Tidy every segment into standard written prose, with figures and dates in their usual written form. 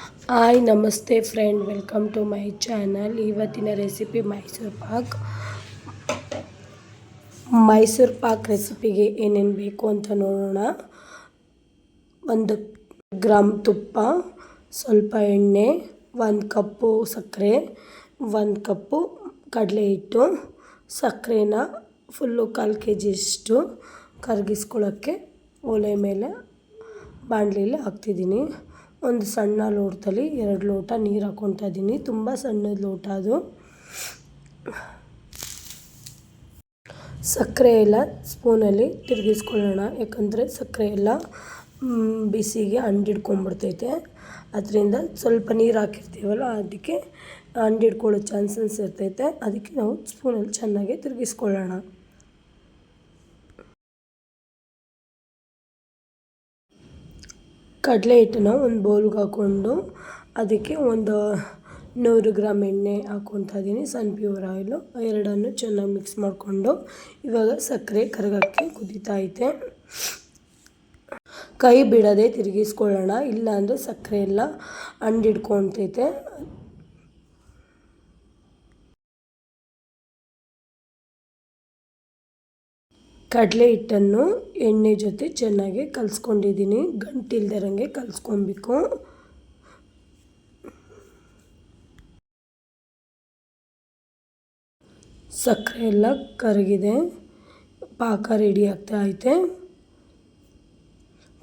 Hi ನಮಸ್ತೆ friend, welcome to my channel. ಇವತ್ತಿನ recipe Mysore pak ರೆಸಿಪಿಗೆ ಏನೇನು ಬೇಕು ಅಂತ ನೋಡೋಣ. 1 ಗ್ರಾಮ್ ತುಪ್ಪ, ಸ್ವಲ್ಪ ಎಣ್ಣೆ, 1 ಕಪ್ಪು ಸಕ್ಕರೆ, 1 ಕಪ್ಪು ಕಡಲೆ ಹಿಟ್ಟು. ಸಕ್ಕರೆನ ಫುಲ್ಲು 1/4 kg ಕರಗಿಸ್ಕೊಳ್ಳೋಕ್ಕೆ ಒಲೆ ಮೇಲೆ ಬಾಣಲಿಯಲ್ಲಿ ಹಾಕ್ತಿದ್ದೀನಿ. ಒಂದು ಸಣ್ಣ ಲೋಟದಲ್ಲಿ 2 ಲೋಟ ನೀರು ಹಾಕ್ಕೊತಾ ಇದ್ದೀನಿ. ತುಂಬ ಸಣ್ಣದ ಲೋಟ ಅದು. ಸಕ್ಕರೆ ಎಲ್ಲ ಸ್ಪೂನಲ್ಲಿ ತಿರುಗಿಸ್ಕೊಳ್ಳೋಣ, ಯಾಕಂದರೆ ಸಕ್ಕರೆ ಎಲ್ಲ ಬಿಸಿಗೆ ಅಂಟಿಡ್ಕೊಂಡ್ಬಿಡ್ತೈತೆ. ಅದರಿಂದ ಸ್ವಲ್ಪ ನೀರು ಹಾಕಿರ್ತೀವಲ್ಲ, ಅದಕ್ಕೆ ಅಂಟಿಡ್ಕೊಳ್ಳೋ ಚಾನ್ಸಸ್ ಇರ್ತೈತೆ. ಅದಕ್ಕೆ ನಾವು ಸ್ಪೂನಲ್ಲಿ ಚೆನ್ನಾಗಿ ತಿರುಗಿಸ್ಕೊಳ್ಳೋಣ. ಕಡಲೆ ಹಿಟ್ಟನ್ನ ಒಂದು ಬೌಲ್ಗೆ ಹಾಕ್ಕೊಂಡು ಅದಕ್ಕೆ ಒಂದು 100 ಗ್ರಾಮ್ ಎಣ್ಣೆ ಹಾಕ್ಕೊತಾ ಇದ್ದೀನಿ, ಸನ್ಫ್ಲವರ್ ಆಯಿಲು. ಎರಡನ್ನು ಚೆನ್ನಾಗಿ ಮಿಕ್ಸ್ ಮಾಡಿಕೊಂಡು ಇವಾಗ ಸಕ್ಕರೆ ಕರಗೋಕ್ಕೆ ಕುದೀತಾ ಐತೆ. ಕೈ ಬಿಡದೆ ತಿರುಗಿಸ್ಕೊಳ್ಳೋಣ, ಇಲ್ಲಾಂದರೆ ಸಕ್ಕರೆ ಎಲ್ಲ ಅಂಟಿಡ್ಕೊತೈತೆ. ಕಡಲೆ ಹಿಟ್ಟನ್ನು ಎಣ್ಣೆ ಜೊತೆ ಚೆನ್ನಾಗಿ ಕಲಿಸ್ಕೊಂಡಿದ್ದೀನಿ. ಗಂಟಿಲ್ದಿರಂಗೆ ಕಲಿಸ್ಕೊಬೇಕು. ಸಕ್ಕರೆ ಎಲ್ಲ ಕರಗಿದೆ, ಪಾಕ ರೆಡಿ ಆಗ್ತಾ ಐತೆ.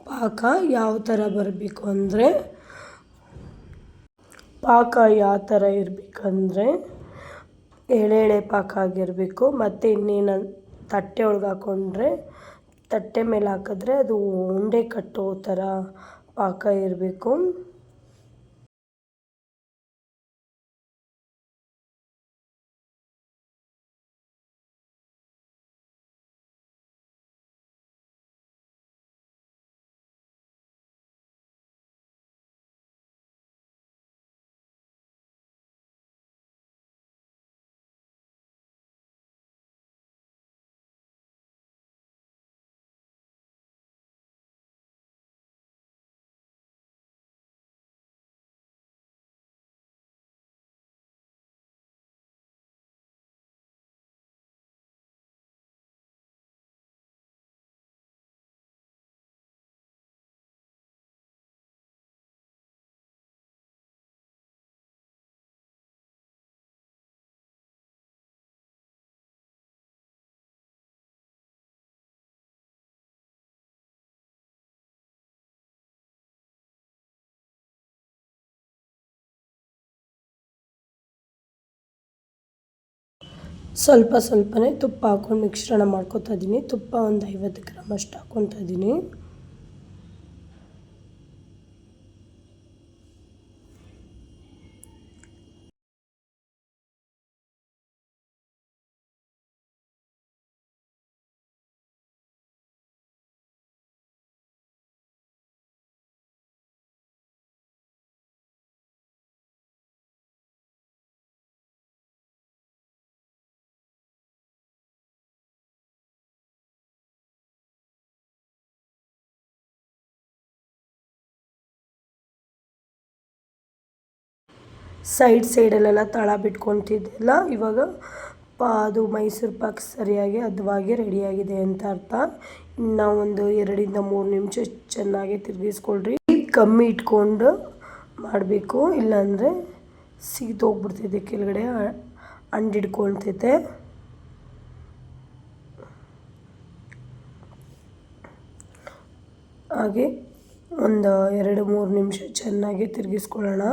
ಪಾಕ ಯಾವ ಥರ ಬರಬೇಕು ಅಂದರೆ, ಎಳೆ ಪಾಕ ಆಗಿರಬೇಕು. ಮತ್ತು ಇನ್ನೇನು ತಟ್ಟೆ ಒಳಗೆ ಹಾಕ್ಕೊಂಡ್ರೆ, ತಟ್ಟೆ ಮೇಲೆ ಹಾಕಿದ್ರೆ ಅದು ಉಂಡೆ ಕಟ್ಟೋ ಥರ ಪಾಕ ಇರಬೇಕು. ಸ್ವಲ್ಪ ಸ್ವಲ್ಪನೇ ತುಪ್ಪ ಹಾಕ್ಕೊಂಡು ಮಿಶ್ರಣ ಮಾಡ್ಕೊತಾ ಇದ್ದೀನಿ. ತುಪ್ಪ ಒಂದು 50 ಗ್ರಾಮ್ ಅಷ್ಟು ಹಾಕ್ಕೊತಾ ಇದ್ದೀನಿ. ಸೈಡಲ್ಲೆಲ್ಲ ತಳ ಬಿಟ್ಕೊತಿದ್ದೆಲ್ಲ ಇವಾಗ ಅದು ಮೈಸೂರು ಪಾಕ್ ಸರಿಯಾಗಿ ಹದವಾಗಿ ರೆಡಿಯಾಗಿದೆ ಅಂತ ಅರ್ಥ. ಇನ್ನು ಒಂದು 2-3 ನಿಮಿಷ ಚೆನ್ನಾಗಿ ತಿರುಗಿಸ್ಕೊಳ್ರಿ. ಕಮ್ಮಿ ಇಟ್ಕೊಂಡು ಮಾಡಬೇಕು, ಇಲ್ಲಾಂದರೆ ಸೀದೋಗ್ಬಿಡ್ತೈತೆ, ಕೆಳಗಡೆ ಅಂಟಿಡ್ಕೊಳ್ತೈತೆ. ಹಾಗೆ ಒಂದು 2-3 ನಿಮಿಷ ಚೆನ್ನಾಗಿ ತಿರುಗಿಸ್ಕೊಳ್ಳೋಣ.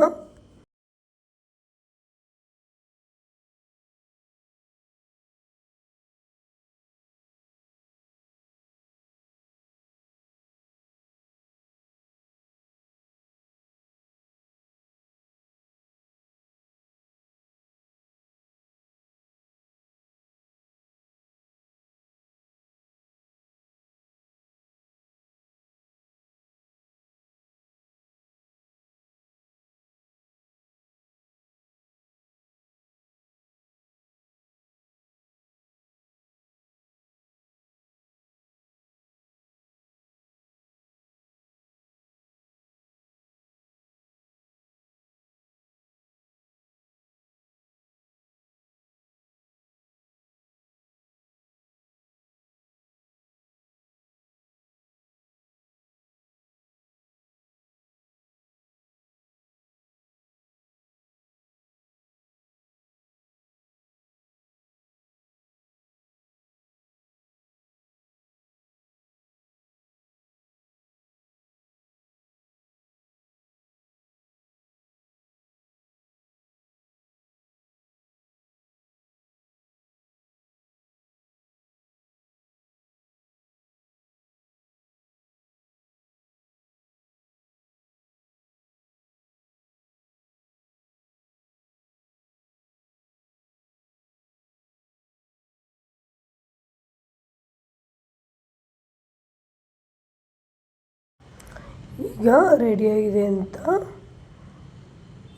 ಈಗ ರೆಡಿಯಾಗಿದೆ ಅಂತ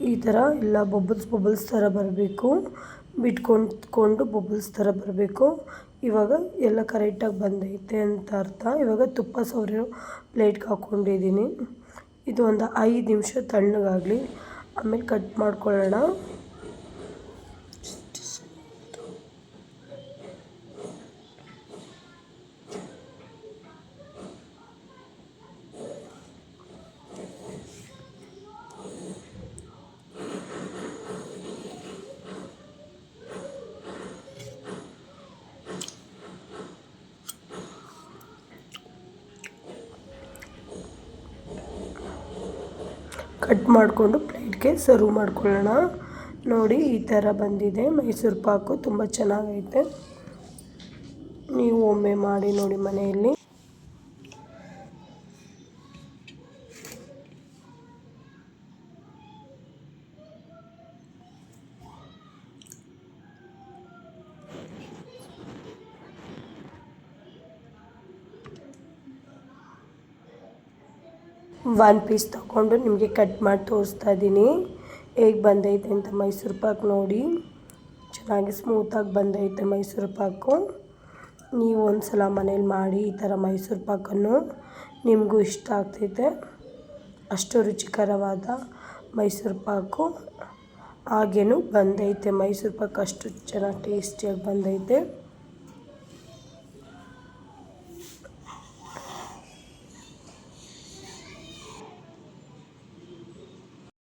ಈ ಥರ ಎಲ್ಲ ಬಬಲ್ಸ್ ಥರ ಬರಬೇಕು, ಬಿಟ್ಕೊಂಡು ಬಬಲ್ಸ್ ಥರ ಬರಬೇಕು. ಇವಾಗ ಎಲ್ಲ ಕರೆಕ್ಟಾಗಿ ಬಂದೈತೆ ಅಂತ ಅರ್ಥ. ಇವಾಗ ತುಪ್ಪ ಸವರಿರೋ ಪ್ಲೇಟ್ಗೆ ಹಾಕ್ಕೊಂಡಿದ್ದೀನಿ. ಇದು ಒಂದು 5 ನಿಮಿಷ ತಣ್ಣಗಾಗಲಿ, ಆಮೇಲೆ ಕಟ್ ಮಾಡ್ಕೊಳ್ಳೋಣ. ಕಟ್ ಮಾಡಿಕೊಂಡು ಪ್ಲೇಟ್ಗೆ ಸರ್ವ್ ಮಾಡ್ಕೊಳ್ಳೋಣ. ನೋಡಿ ಈ ಥರ ಬಂದಿದೆ ಮೈಸೂರು ಪಾಕು, ತುಂಬ ಚೆನ್ನಾಗೈತೆ. ನೀವು ಒಮ್ಮೆ ಮಾಡಿ ನೋಡಿ ಮನೆಯಲ್ಲಿ. ಒನ್ ಪೀಸ್ ತೊಗೊಂಡು ನಿಮಗೆ ಕಟ್ ಮಾಡಿ ತೋರಿಸ್ತಾ ಇದ್ದೀನಿ ಹೇಗೆ ಬಂದೈತೆ ಅಂತ. ಮೈಸೂರು ಪಾಕು ನೋಡಿ ಚೆನ್ನಾಗಿ ಸ್ಮೂತಾಗಿ ಬಂದೈತೆ ಮೈಸೂರು ಪಾಕು. ನೀವು ಒಂದು ಸಲ ಮನೇಲಿ ಮಾಡಿ ಈ ಥರ ಮೈಸೂರು ಪಾಕನ್ನು, ನಿಮಗೂ ಇಷ್ಟ ಆಗ್ತೈತೆ. ಅಷ್ಟು ರುಚಿಕರವಾದ ಮೈಸೂರು ಪಾಕು ಹಾಗೇನು ಬಂದೈತೆ. ಮೈಸೂರು ಪಾಕು ಅಷ್ಟು ಚೆನ್ನಾಗಿ ಟೇಸ್ಟಿಯಾಗಿ ಬಂದೈತೆ.